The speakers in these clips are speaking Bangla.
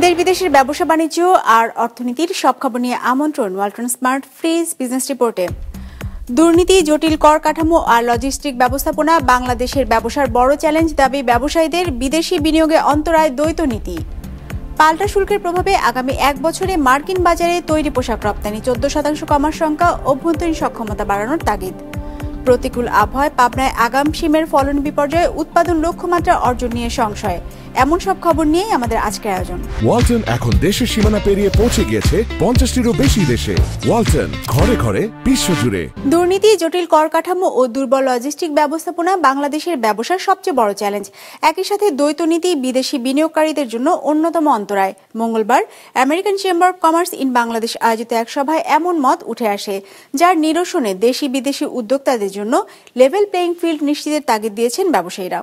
দেশ বিদেশের ব্যবসা বাণিজ্য আর অর্থনীতির সব খবর নিয়ে আমন্ত্রণ ওয়ালটন স্মার্ট ফ্রিজ বিজনেস রিপোর্টে। দুর্নীতি, জটিল কর কাঠামো আর লজিস্টিক ব্যবস্থাপনা বাংলাদেশের ব্যবসার বড় চ্যালেঞ্জ, দাবি ব্যবসায়ীদের। বিদেশি বিনিয়োগে অন্তরায় দ্বৈত নীতি। পাল্টা শুল্কের প্রভাবে আগামী এক বছরে মার্কিন বাজারে তৈরি পোশাক রপ্তানি 14% কমার সংখ্যা, অভ্যন্তরীণ সক্ষমতা বাড়ানোর তাগিদ। প্রতিকূল আবহাওয়ায় পাবনায় আগাম শিমের ফলন বিপর্যয়ে উৎপাদন লক্ষ্যমাত্রা অর্জন নিয়ে সংশয়। এমন সব খবর নিয়েই আমাদের আজকের আয়োজন। ওয়ালটন এখন দেশের সীমানা পেরিয়ে পৌঁছে গিয়েছে 50টিরও বেশি দেশে। ওয়ালটন, ঘরে ঘরে বিশ্বজুড়ে। দুর্নীতি, জটিল কর কাঠামো ও দুর্বল লজিস্টিক ব্যবস্থাপনা বাংলাদেশের ব্যবসার সবচেয়ে বড় চ্যালেঞ্জ। একই সাথে দ্বৈত নীতি বিদেশি বিনিয়োগকারীদের জন্য অন্যতম অন্তরায়। মঙ্গলবার American chamber of commerce in Bangladesh আয়োজিত এক সভায় এমন মত উঠে আসে, যার নিরসনে দেশি বিদেশি উদ্যোক্তাদের জন্য লেভেল প্লেইং ফিল্ড নিশ্চিতের তাগিদ দিয়েছেন ব্যবসায়ীরা।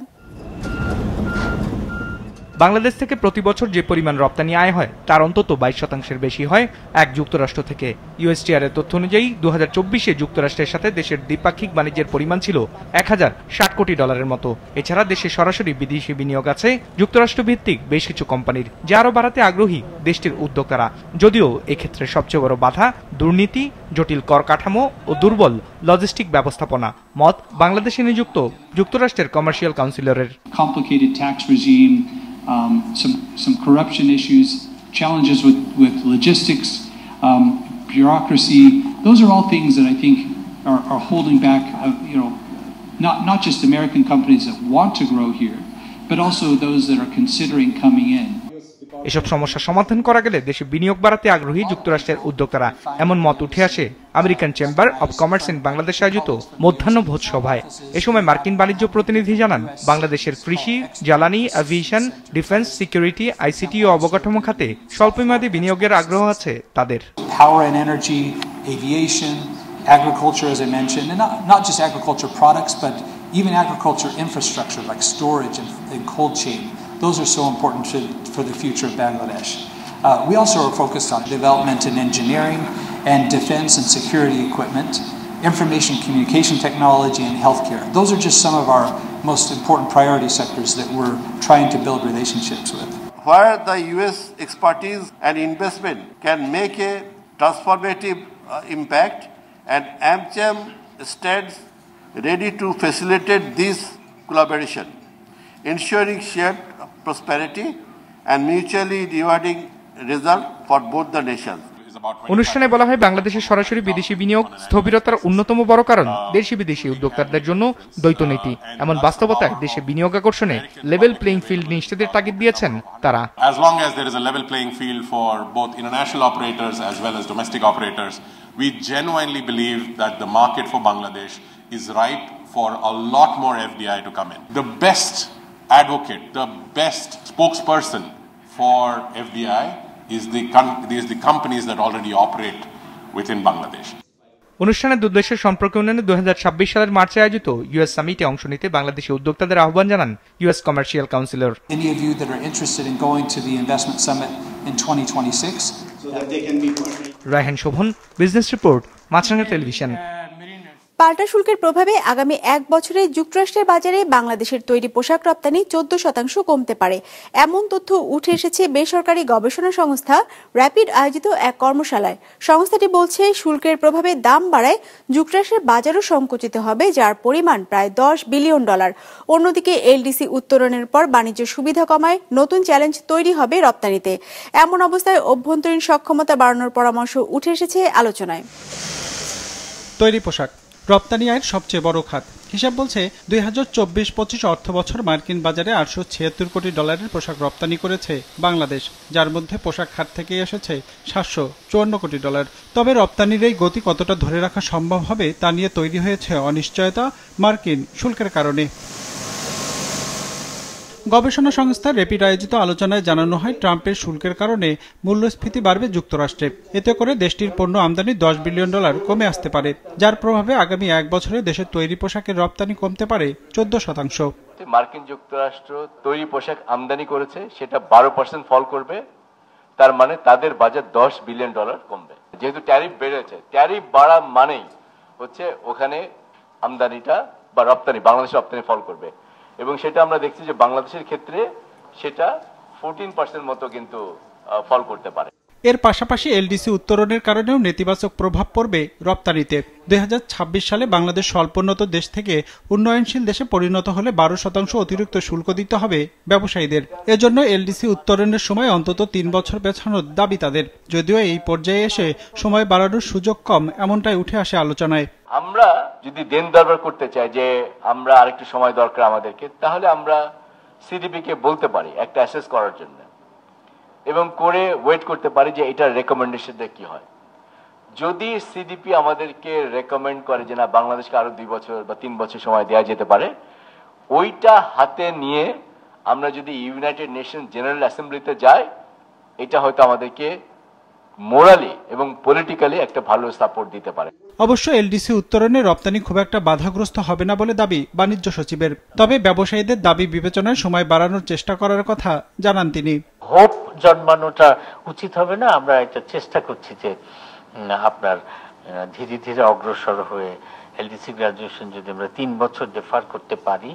বাংলাদেশ থেকে প্রতি বছর যে পরিমাণ রপ্তানি আয় হয় তার অন্তত 22% বেশি হয় এক যুক্তরাষ্ট্র থেকে। ইউএসটিআর এর তথ্য অনুযায়ী 2024-এ যুক্তরাষ্ট্রের সাথে দেশের দ্বিপাক্ষিক বাণিজ্যের পরিমাণ ছিল $1060 কোটি মতো। এছাড়া দেশে সরাসরি বিদেশি বিনিয়োগ আছে যুক্তরাষ্ট্র ভিত্তিক বেশ কিছু কোম্পানির, যা আরও বাড়াতে আগ্রহী দেশটির উদ্যোক্তারা। যদিও এক্ষেত্রে সবচেয়ে বড় বাধা দুর্নীতি, জটিল কর কাঠামো ও দুর্বল লজিস্টিক ব্যবস্থাপনা, মত বাংলাদেশে নিযুক্ত যুক্তরাষ্ট্রের কমার্শিয়াল কাউন্সিলরের। Some corruption issues, challenges with logistics, bureaucracy. Those are all things that I think are holding back, not just American companies that want to grow here, but also those that are considering coming in. এসব সমস্যার সমাধান করা গেলে দেশে বিনিয়োগ বাড়াতে আগ্রহী যুক্তরাষ্ট্রের উদ্যোক্তারা, এমন মত উঠে আসে American chamber of commerce in Bangladesh আয়োজিত মধ্যাহ্নভোজ সভায়। এ সময় মার্কিন বাণিজ্য প্রতিনিধি জানান, বাংলাদেশের কৃষি, জ্বালানি, এভিয়েশন, ডিফেন্স, সিকিউরিটি, আইসিটি ও অবকাঠামো খাতে স্বল্পমেয়াদী বিনিয়োগের আগ্রহ আছে তাদের। Power and energy, aviation, agriculture, as I mentioned, and not just agriculture products, but even agriculture infrastructure like storage and cold chain. Those are so important for the future of Bangladesh. We also are focused on development in engineering and defense and security equipment, information communication technology and healthcare. Those are just some of our most important priority sectors that we're trying to build relationships with. Where the US expertise and investment can make a transformative impact, and AmCham stands ready to facilitate this collaboration, ensuring shared prosperity and mutually rewarding result for both the nations. অনুষ্ঠানে বলা হয়, বাংলাদেশের সরাসরি বিদেশি বিনিয়োগ স্থবিরতার অন্যতম বড় কারণ দেশি বিদেশি উদ্যোক্তাদের জন্য দ্বৈত নীতি। এমন বাস্তবতায় দেশে বিনিয়োগ আকর্ষণে লেভেল প্লেইং ফিল্ড নিশ্চিতের তাগিদ দিয়েছেন তারা। As long as there is a level playing field for both international operators as well as domestic operators, we genuinely believe that the market for Bangladesh is ripe for a lot more FDI to come in. The best advocate, the best spokesperson for FDI is the companies that already operate within Bangladesh. অনুষ্ঠানে দুদেশের সম্পর্ক উন্নয়নে 2026 সালের মার্চে আয়োজিত ইউএস সামিটে অংশ নিতে বাংলাদেশি উদ্যোক্তাদের আহ্বান জানান US commercial councillor. Any of you that are interested in going to the investment summit in 2026, so that they can be Raihan Shovon, business report, Maasranga television. পাল্টা শুল্কের প্রভাবে আগামী এক বছরে যুক্তরাষ্ট্রের বাজারে বাংলাদেশের তৈরি পোশাক রপ্তানি 14% কমতে পারে, এমন তথ্য উঠে এসেছে বেসরকারি গবেষণা সংস্থা র্যাপিড আয়োজিত এক কর্মশালায়। সংস্থাটি বলছে, শুল্কের প্রভাবে দাম বাড়ায় যুক্তরাষ্ট্রের বাজারও সংকুচিত হবে, যার পরিমাণ প্রায় $10 বিলিয়ন। অন্যদিকে এলডিসি উত্তরণের পর বাণিজ্য সুবিধা কমায় নতুন চ্যালেঞ্জ তৈরি হবে রপ্তানিতে। এমন অবস্থায় অভ্যন্তরীণ সক্ষমতা বাড়ানোর পরামর্শ উঠে এসেছে আলোচনায়। তৈরি পোশাক রপ্তানি আয়ের সবচেয়ে বড় খাত। হিসাব বলছে 2024-25 অর্থ বছর মার্কিন বাজারে $876 কোটি পোশাক রপ্তানি করেছে বাংলাদেশ, যার মধ্যে পোশাক খাত থেকে এসেছে $754 কোটি। তবে রপ্তানির এই গতি কতটা ধরে রাখা সম্ভব হবে তা নিয়ে তৈরি হয়েছে অনিশ্চয়তা মার্কিন শুল্কের কারণে। গবেষণা সংস্থা র্যাপিড আয়োজিত আলোচনায় জানানো হয়, ট্রাম্পের শুল্কের কারণে মূল্যস্ফীতি বাড়বে যুক্তরাষ্ট্রে। এতে করে দেশটির পণ্য আমদানি $10 বিলিয়ন কমে আসতে পারে, যার প্রভাবে আগামী এক বছরে দেশের তৈরি পোশাকের রপ্তানি কমতে পারে 14%। মার্কিন যুক্তরাষ্ট্র তৈরি পোশাক আমদানি করেছে, সেটা 12% ফল করবে, তার মানে তাদের বাজার $10 বিলিয়ন কমবে। যেহেতু ট্যারিফ বেড়েছে, ট্যারিফ বাড়া মানেই হচ্ছে ওখানে আমদানিটা বা রপ্তানি, বাংলাদেশের রপ্তানি ফল করবে, এবং সেটা আমরা দেখছি যে বাংলাদেশের ক্ষেত্রে সেটা 14% মতো কিন্তু ফল করতে পারে। এর পাশাপাশি এলডিসি উত্তরণের কারণেও নেতিবাচক প্রভাব পড়বে রপ্তানিতে। 2026 সালে বাংলাদেশ স্বল্পোন্নত দেশ থেকে উন্নয়নশীল দেশে পরিণত হলে 12% অতিরিক্ত শুল্ক দিতে হবে ব্যবসায়ীদের। এজন্য এলডিসি উত্তরণের সময় অন্তত 3 বছর পেছানোর দাবি তাদের। যদিও এই পর্যায়ে এসে সময় বাড়ানোর সুযোগ কম, এমনটাই উঠে আসে আলোচনায়। আমরা যদি দেন দরবার করতে চাই যে আমরা আরেকটু সময় দরকার আমাদেরকে, তাহলে আমরা সিডিপি কে বলতে পারি একটা অ্যাসেস করার জন্য, এবং করে ওয়েট করতে পারি যে এটার রেকমেন্ডেশনটা কি হয়। যদি সিডিপি আমাদেরকে রেকমেন্ড করে যে না, বাংলাদেশকে আরো 2 বছর বা 3 বছর সময় দেওয়া যেতে পারে, ওইটা হাতে নিয়ে আমরা যদি ইউনাইটেড নেশন জেনারেল অ্যাসেম্বলিতে যাই, এটা হয়তো আমাদেরকে মোরালি এবং পলিটিক্যালি একটা ভালো সাপোর্ট দিতে পারে। অবশ্য এলডিসি উত্তরণে রপ্তানি খুব একটা বাধাগ্রস্ত হবে না বলে দাবি বাণিজ্য সচিবের। তবে ব্যবসায়ীদের দাবি বিবেচনায় সময় বাড়ানোর চেষ্টা করার কথা জানান তিনি। হোপ জন্মানোটা উচিত হবে না। আমরা এটা চেষ্টা করছি যে আপনার ধীরে ধীরে অগ্রসর হয়ে এলডিসি গ্রাজুয়েশন যদি আমরা 3 বছর ডেফার করতে পারি,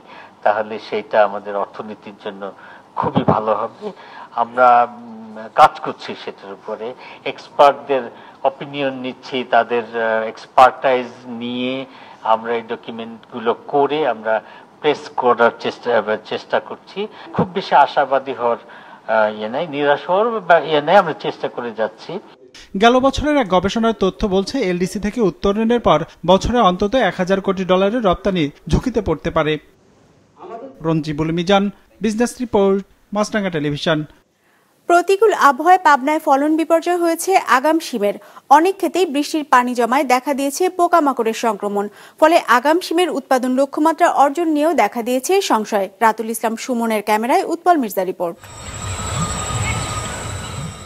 তাহলে সেটা আমাদের অর্থনীতির জন্য খুবই ভালো হবে। আমরা কাজ করছি সেটার উপরে, এক্সপার্টদের অপিনিয়ন নিচ্ছি, তাদের এক্সপার্টাইজ নিয়ে আমরা এই ডকুমেন্টগুলো করে আমরা প্রেস করার চেষ্টা করছি। খুব বেশি আশাবাদী হওয়ার নাই, নিরাশ হওয়ার নাই, আমরা চেষ্টা করে যাচ্ছি। গেল বছরের এক গবেষণার তথ্য বলছে এলডিসি থেকে উত্তরণের পর বছরে অন্তত $1000 কোটি রপ্তানি ঝুঁকিতে পড়তে পারে। Ranjibul Mizan, business report, Maasranga television. প্রতিকূল আবহাওয়ায় পাবনায় ফলন বিপর্যয় হয়েছে আগাম শিমের। অনেক ক্ষেত্রেই বৃষ্টির পানি জমায় দেখা দিয়েছে পোকামাকড়ের সংক্রমণ। ফলে আগাম শিমের উৎপাদন লক্ষ্যমাত্রা অর্জন নিয়েও দেখা দিয়েছে সংশয়। রাতুল ইসলাম সুমনের ক্যামেরায় উৎপল মির্জা রিপোর্ট।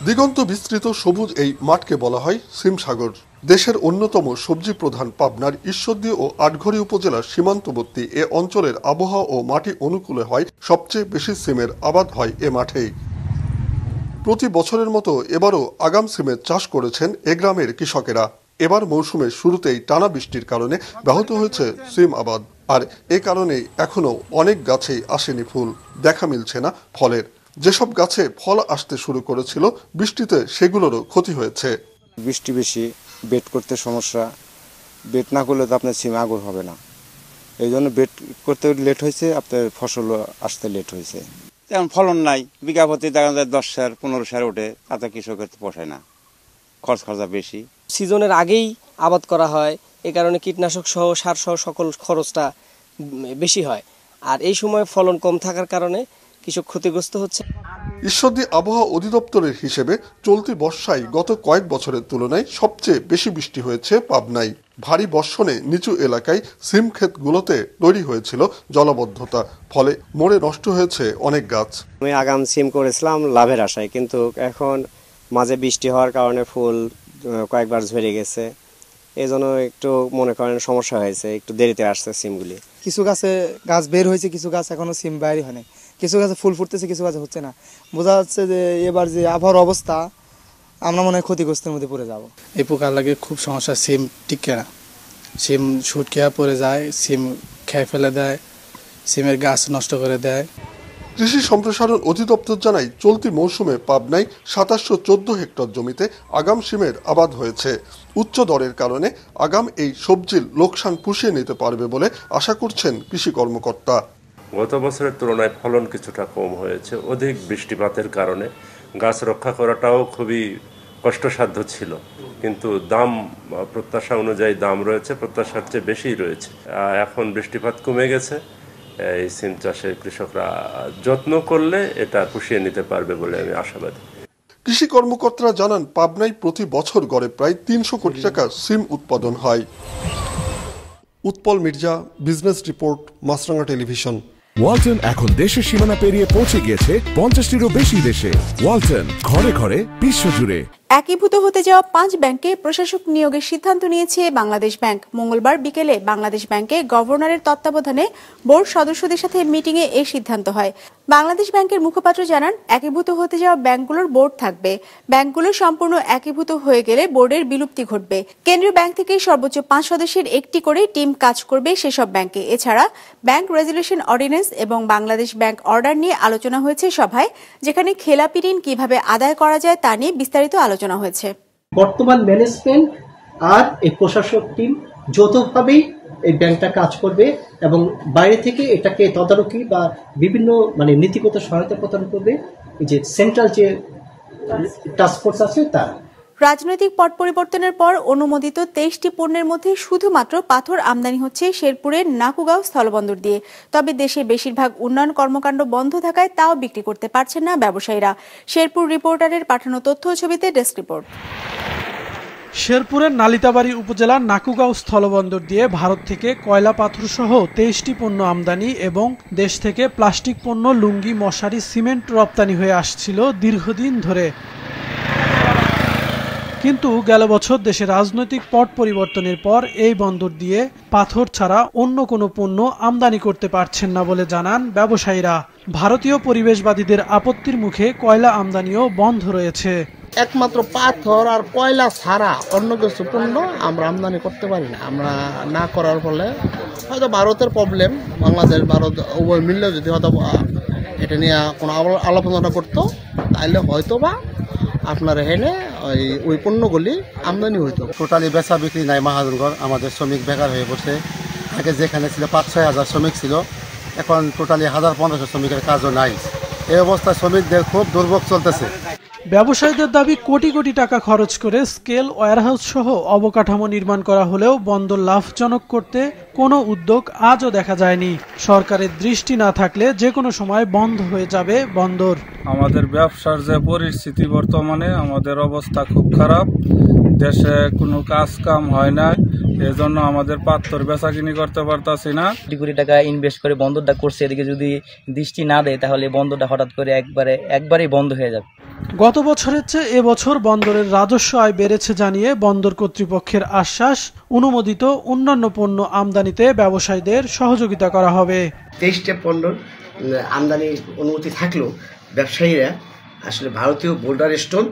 দিগন্ত বিস্তৃত সবুজ এই মাঠকে বলা হয় সিমসাগর। দেশের অন্যতম সবজি প্রধান পাবনার ঈশ্বরদী ও আটঘড়ি উপজেলার সীমান্তবর্তী এ অঞ্চলের আবহাওয়া ও মাটি অনুকূলে হয় সবচেয়ে বেশি সিমের আবাদ হয় এ মাঠেই। প্রতি বছরের মতো এবারও আগাম সিমের চাষ করেছেন এ গ্রামের কৃষকেরা। এবার মৌসুমের শুরুতেই টানা বৃষ্টির কারণে ব্যাহত হয়েছে সিম আবাদ, আর এ কারণে এখনো অনেক গাছেই আসেনি ফুল, দেখা মিলছে না ফলের। যেসব গাছে ফল আসতে শুরু করেছিল বৃষ্টিতে সেগুলোরও ক্ষতি হয়েছে। বৃষ্টি বেশি, বেড করতে সমস্যা, বেড না করলে তো আপনার সিম আগর হবে না, এই জন্য বেড করতে লেট হয়েছে, আপনার ফসল আসতে লেট হয়েছে। এখন ফলন নাই, বিঘা প্রতি দেখা যায় 10 সার 15 সার ওঠে, তাতে কৃষকের পোষায় না, খরচা বেশি। সিজনের আগেই আবাদ করা হয়, এই কারণে কীটনাশক সহ সার সহ সকল খরচটা বেশি হয়, আর এই সময় ফলন কম থাকার কারণে কৃষক ক্ষতিগ্রস্ত হচ্ছে। ঈশ্বরদী আবহাওয়া অধিদপ্তরের হিসেবে চলতি বর্ষায় গত কয়েক বছরের তুলনায় সবচেয়ে বেশি বৃষ্টি হয়েছে পাবনায়। ভারী বর্ষণে নিচু এলাকায় সিম ক্ষেতগুলোতে তৈরি হয়েছিল জলাবদ্ধতা, ফলে মরে নষ্ট হয়েছে অনেক গাছ। আমি আগাম সিম করেছিলাম লাভের আশায়, কিন্তু এখন মাঝে বৃষ্টি হওয়ার কারণে ফুল কয়েকবার ঝরে গেছে, এই জন্য একটু মনে করেন সমস্যা হয়েছে, একটু দেরিতে আসছে সিমগুলি। কিছু গাছে গাছ বের হয়েছে, কিছু গাছ এখনো সিম বাইরে হয়নি, কিছু গাছে ফুল ফুটতেছে, কিছু গাছে হচ্ছে না। বোঝা যাচ্ছে যে এবার যে আবহাওয়ার অবস্থা, আমরা মনে হয় ক্ষতিগ্রস্তের মধ্যে পড়ে যাব। এই পোকা লাগে খুব সমস্যা, সিম টিকে না, সিম শুট খেয়া পড়ে যায়, সিম খেয়ে ফেলে দেয়, সিমের গাছ নষ্ট করে দেয়। কৃষি সম্প্রসারণ অধিদপ্তর জানায় চলতি মৌসুমে পাবনায় 2714 হেক্টর জমিতে আগাম সিমের আবাদ হয়েছে। উচ্চ দরের কারণে আগাম এই সবজির লোকসান পুষিয়ে নিতে পারবে বলে আশা করছেন কৃষি কর্মকর্তা। গত বছরের তুলনায় ফলন কিছুটা কম হয়েছে, অধিক বৃষ্টিপাতের কারণে গাছ রক্ষা করাটাও খুবই কষ্টসাধ্য ছিল, কিন্তু দাম প্রত্যাশা অনুযায়ী দাম রয়েছে, প্রত্যাশার চেয়ে বেশি রয়েছে। এখন বৃষ্টিপাত কমে গেছে, এই সিম চাষে কৃষকরা যত্ন করলে এটা পুষিয়ে নিতে পারবে বলে আমি আশাবাদী। কৃষি কর্মকর্তারা জানান পাবনায় প্রতি বছর গড়ে প্রায় 300 কোটি টাকা সিম উৎপাদন হয়। Utpal Mirza, business report, Maasranga television. Walton এখন দেশের সীমানা পেরিয়ে পৌঁছে গিয়েছে 50টিরও বেশি দেশে। ওয়ালটন, ঘরে ঘরে বিশ্বজুড়ে। একীভূত হতে যাওয়া 5 ব্যাংকে প্রশাসক নিয়োগের সিদ্ধান্ত নিয়েছে বাংলাদেশ ব্যাংক। মঙ্গলবার বিকেলে বাংলাদেশ ব্যাংকে গভর্নরের তত্ত্বাবধানে বোর্ড সদস্যদের সাথে মিটিংয়ে এই সিদ্ধান্ত হয়। বাংলাদেশ ব্যাংকের মুখপাত্র জানান, একীভূত হতে যাওয়া ব্যাংকগুলোর বোর্ড থাকবে। ব্যাংকগুলো সম্পূর্ণ একীভূত হয়ে গেলে বোর্ডের বিলুপ্তি ঘটবে। কেন্দ্রীয় ব্যাংক থেকে সর্বোচ্চ 5 সদস্যের একটি করে টিম কাজ করবে সেসব ব্যাংকে। এছাড়া ব্যাংক রেজুলেশন অর্ডিন্যান্স এবং বাংলাদেশ ব্যাংক অর্ডার নিয়ে আলোচনা হয়েছে সভায়, যেখানে খেলাপি ঋণ কিভাবে আদায় করা যায় তা নিয়ে বিস্তারিত আলোচনা হয়েছে। বর্তমান ম্যানেজমেন্ট আর এই প্রশাসক টিম যৌথভাবেই এই ব্যাংকটা কাজ করবে এবং বাইরে থেকে এটাকে তদারকি বা বিভিন্ন নীতিগত সহায়তা প্রদান করবে যে সেন্ট্রাল যে টাস্কফোর্স আছে তার। রাজনৈতিক পট পরিবর্তনের পর অনুমোদিত 23টি পণ্যের মধ্যে শুধুমাত্র পাথর আমদানি হচ্ছে শেরপুরের নাকুগাঁও স্থলবন্দর দিয়ে। তবে দেশে বেশিরভাগ উন্নয়ন কর্মকাণ্ড বন্ধ থাকায় তাও বিক্রি করতে পারছেন না ব্যবসায়ীরা। শেরপুর রিপোর্টারের পাঠানো তথ্য ছবিতে ডেস্ক রিপোর্ট। শেরপুরের নালিতাবাড়ী উপজেলার নাকুগাঁও স্থলবন্দর দিয়ে ভারত থেকে কয়লা পাথর সহ 23টি পণ্য আমদানি এবং দেশ থেকে প্লাস্টিক পণ্য, লুঙ্গি, মশারি, সিমেন্ট রপ্তানি হয়ে আসছিল দীর্ঘদিন ধরে। কিন্তু গেল বছর দেশে রাজনৈতিক পট পরিবর্তনের পর এই বন্দর দিয়ে পাথর ছাড়া অন্য কোনো পণ্য আমদানি করতে পারছেন না বলে জানান ব্যবসায়ীরা। ভারতীয় পরিবেশবাদীদের আপত্তির মুখে কয়লা আমদানিও বন্ধ রয়েছে। একমাত্র পাথর আর কয়লা ছাড়া অন্য কিছু পণ্য আমরা আমদানি করতে পারি না। আমরা না করার ফলে হয়তো ভারতের প্রবলেম, বাংলাদেশ ভারত উভয় মিললে যদি হয়তো এটা নিয়ে কোনো আলোচনা করতো তাহলে হয়তো বা আপনার এখানে ওই পণ্যগুলি আমদানি হইতো। টোটালি বেচা বিক্রি নাই মহাজনগর, আমাদের শ্রমিক বেকার হয়ে পড়ছে। আগে যেখানে ছিল 5-6 হাজার শ্রমিক ছিল, এখন টোটালি 1000-1500 শ্রমিকের কাজও নাই। এই অবস্থায় শ্রমিকদের খুব দুর্ভোগ চলতেছে। ব্যবসায়ীদের দাবি, কোটি কোটি টাকা খরচ করে স্কেল ওয়্যারহাউস সহ অবকাঠামো নির্মাণ করা হলেও বন্দর লাভজনক করতে কোনো উদ্যোগ আজও দেখা যায়নি। সরকারের দৃষ্টি না থাকলে যে কোনো সময় বন্ধ হয়ে যাবে বন্দর। আমাদের ব্যবসার যে পরিস্থিতি, বর্তমানে আমাদের অবস্থা খুব খারাপ। দেশে কোনো কাজ কাম হয় না, এজন্য আমাদের পাথর বেচাকিনি করতে পারতাছি না। কোটি কোটি টাকা ইনভেস্ট করে বন্দরটা করছে, এদিকে যদি দৃষ্টি না দেয় তাহলে বন্দরটা হঠাৎ করে একবারেই বন্ধ হয়ে যাবে। গত বছরের চেয়ে এবছর বন্দরের রাজস্ব আয় বেড়েছে জানিয়ে বন্দর কর্তৃপক্ষের আশ্বাস, অনুমোদিত অন্যান্য পণ্য আমদানিতে ব্যবসায়ীদের সহযোগিতা করা হবে। 23টা পণ্যর আমদানির অনুমতি থাকলেও ব্যবসায়ীরা আসলে ভারতীয় বোল্ডার স্টোন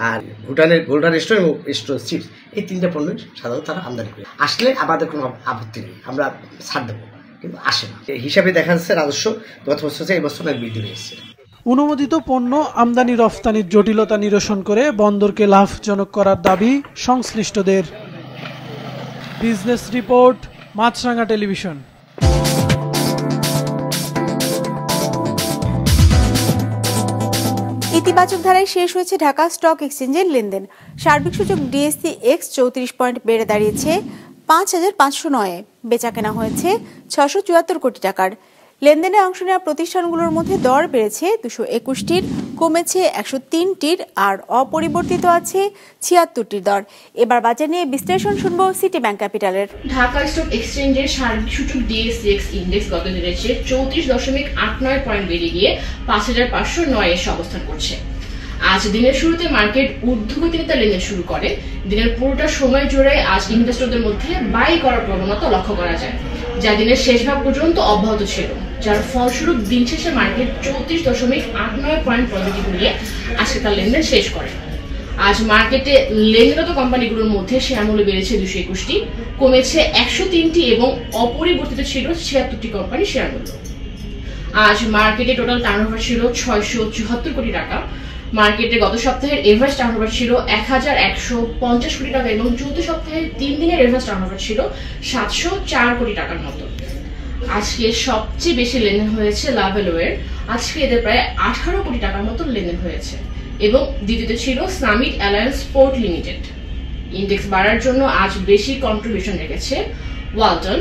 আর ভুটানের গোল্ডার স্টোন এবং স্টোন চিপস, এই 3টা পণ্য সাধারণত তারা আমদানি করে। আসলে আমাদের কোনো আপত্তি নেই, আমরা ছাড় দেবো, কিন্তু আসে না। হিসাবে দেখা যাচ্ছে রাজস্ব গত বছর এই বছর বৃদ্ধি পেয়েছে। অনুমোদিত পণ্য আমদানি রফতানির জটিলতা নিরসন করে বন্দরকে লাভজনক করার দাবি সংশ্লিষ্টদের। Business report, Maasranga television. ইতিবাচক ধারায় শেষ হয়েছে ঢাকা স্টক এক্সচেঞ্জের লেনদেন। সার্বিক সূচক ডিএসসি এক্স 34 পয়েন্ট বেড়ে দাঁড়িয়েছে 5509-এ। বেচা কেনা হয়েছে 674 কোটি টাকার। লেনদেনে অংশ নেওয়া প্রতিষ্ঠানগুলোর মধ্যে দর বেড়েছে 221টির, কমেছে 103টির, আর অপরিবর্তিত আছে 76টির দর। এবার বাজার নিয়ে বিশ্লেষণ শুনবো সিটি ব্যাংক ক্যাপিটালের। ঢাকা স্টক এক্সচেঞ্জের সার্বিক সূচক ডিএসসিএক্স ইন্ডেক্স গত দিনের চেয়ে 34.89 পয়েন্ট বেড়ে গিয়ে 5509-এ অবস্থান করছে। আজ দিনের শুরুতে মার্কেট ঊর্ধ্বগতিতে লেনদেন শুরু করে। দিনের পুরোটা সময় জুড়ে আজ ইনভেস্টরদের মধ্যে বাই করার প্রবণতা লক্ষ্য করা যায়, যা দিনের শেষ ভাগ পর্যন্ত অব্যাহত ছিল, যার ফলস্বরূপ দিন শেষে মার্কেট 34.89 পয়েন্ট পজিটিভ নিয়ে আজকে তার লেনদেন শেষ করে। আজ মার্কেটে লেনদেনরত কোম্পানিগুলোর মধ্যে শেয়ার মূল্য বেড়েছে 221টি, কমেছে 103টি এবং অপরিবর্তিত ছিল 76টি কোম্পানির শেয়ার মূল্য। আজ মার্কেটে টোটাল টার্নওভার ছিল 674 কোটি টাকা। মার্কেটে গত সপ্তাহের এভারেজ টার্নওভার ছিল 1150 কোটি টাকা এবং চলতি সপ্তাহের 3 দিনের এভারেজ টার্নওভার ছিল 704 কোটি টাকার মতো। আজকে সবচেয়ে বেশি লেনদেন হয়েছে লাভেলওয়ের, আজকে এদের প্রায় 18 কোটি টাকার মতো লেনদেন হয়েছে, এবং দ্বিতীয়তে ছিল summit alliance port limited. Index বাড়ার জন্য আজ বেশি কন্ট্রিবিউশন রেখেছে ওয়ালটন।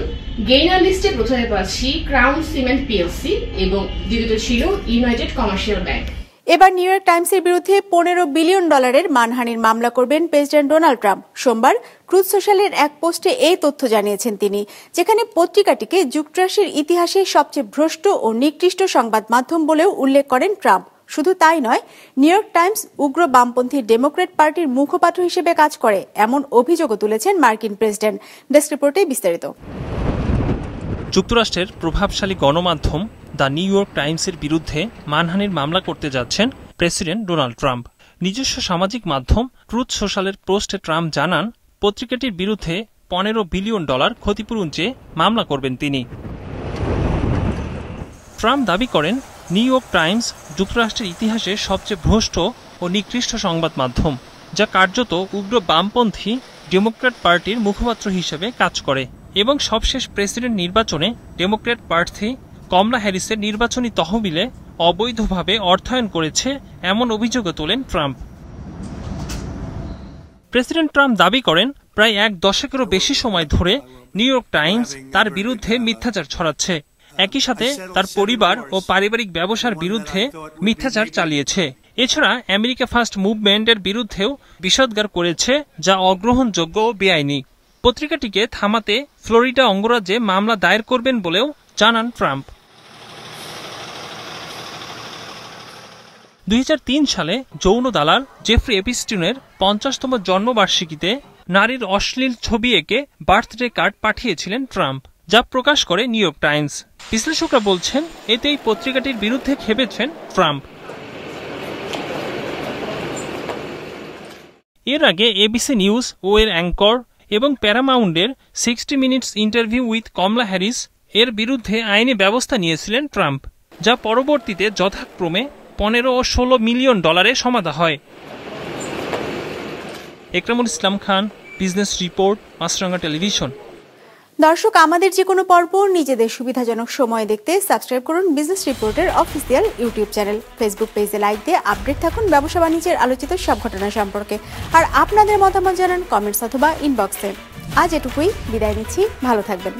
গেইনার লিস্টে প্রথমে পাচ্ছি ক্রাউন সিমেন্ট পিএলসি এবং দ্বিতীয়তে ছিল ইউনাইটেড কমার্শিয়াল ব্যাংক। এবার নিউ ইয়র্ক টাইমসের বিরুদ্ধে $15 বিলিয়ন মানহানির মামলা করবেন প্রেসিডেন্ট ডোনাল্ড ট্রাম্প। সোমবার ট্রুথ সোশ্যালের এক পোস্টে এই তথ্য জানিয়েছেন তিনি, যেখানে পত্রিকাটিকে যুক্তরাষ্ট্রের ইতিহাসে সবচেয়ে ভ্রষ্ট ও নিকৃষ্ট সংবাদ মাধ্যম বলেও উল্লেখ করেন ট্রাম্প। শুধু তাই নয়, নিউ ইয়র্ক টাইমস উগ্র বামপন্থী ডেমোক্র্যাট পার্টির মুখপাত্র হিসেবে কাজ করে এমন অভিযোগও তুলেছেন মার্কিন প্রেসিডেন্ট। ডেস্ক রিপোর্টে বিস্তারিত। যুক্তরাষ্ট্রের প্রভাবশালী গণমাধ্যম দ্য নিউ ইয়র্ক টাইমসের বিরুদ্ধে মানহানির মামলা করতে যাচ্ছেন প্রেসিডেন্ট ডোনাল্ড ট্রাম্প। নিজস্ব সামাজিক মাধ্যম ট্রুথ সোশ্যালের পোস্টে ট্রাম্প জানান, পত্রিকাটির বিরুদ্ধে $15 বিলিয়ন ক্ষতিপূরণ চেয়ে মামলা করবেন তিনি। ট্রাম্প দাবি করেন, নিউ ইয়র্ক টাইমস যুক্তরাষ্ট্রের ইতিহাসে সবচেয়ে ভ্রষ্ট ও নিকৃষ্ট সংবাদ মাধ্যম, যা কার্যত উগ্র বামপন্থী ডেমোক্র্যাট পার্টির মুখপাত্র হিসেবে কাজ করে এবং সবশেষ প্রেসিডেন্ট নির্বাচনে ডেমোক্র্যাট প্রার্থী কমলা হ্যারিসের নির্বাচনী তহবিলে অবৈধভাবে অর্থায়ন করেছে এমন অভিযোগও তোলেন ট্রাম্প। প্রেসিডেন্ট ট্রাম্প দাবি করেন, প্রায় 1 দশকেরও বেশি সময় ধরে নিউ ইয়র্ক টাইমস তার বিরুদ্ধে মিথ্যাচার ছড়াচ্ছে, একই সাথে তার পরিবার ও পারিবারিক ব্যবসার বিরুদ্ধে মিথ্যাচার চালিয়েছে। এছাড়া আমেরিকা ফার্স্ট মুভমেন্টের বিরুদ্ধেও বিষোদ্গার করেছে, যা অগ্রহণযোগ্য ও বেআইনি। পত্রিকাটিকে থামাতে ফ্লোরিডা অঙ্গরাজ্যে মামলা দায়ের করবেন বলেও জানান ট্রাম্প। 2003 সালে যৌন দালাল জেফ্রি এপিস্টিনের 50তম জন্মবার্ষিকীতে নারীর অশ্লীল ছবি এঁকে বার্থডে কার্ড পাঠিয়েছিলেন ট্রাম্প, যা প্রকাশ করে নিউ ইয়র্ক টাইমস। বিশ্লেষকরা বলছেন, এতে এই পত্রিকাটির বিরুদ্ধে খেপেছেন ট্রাম্প। এর আগে এবিসি নিউজ ও এর অ্যাঙ্কর এবং প্যারামাউন্টের 60 minutes interview with Kamala Harris এর বিরুদ্ধে আইনি ব্যবস্থা নিয়েছিলেন ট্রাম্প, যা পরবর্তীতে যথাক্রমে $15 ও $16 মিলিয়ন সমাধা হয়। Ekramul Islam Khan, business report, Maasranga television. দর্শক, আমাদের যে কোনো পর্ব নিজেদের সুবিধাজনক সময় দেখতে সাবস্ক্রাইব করুন বিজনেস রিপোর্টের অফিসিয়াল ইউটিউব চ্যানেল। ফেসবুক পেজে লাইক দিয়ে আপডেট থাকুন ব্যবসা বাণিজ্যের আলোচিত সব ঘটনা সম্পর্কে। আর আপনাদের মতামত জানান কমেন্টস অথবা ইনবক্সে। আজ এটুকুই, বিদায় নিচ্ছি, ভালো থাকবেন।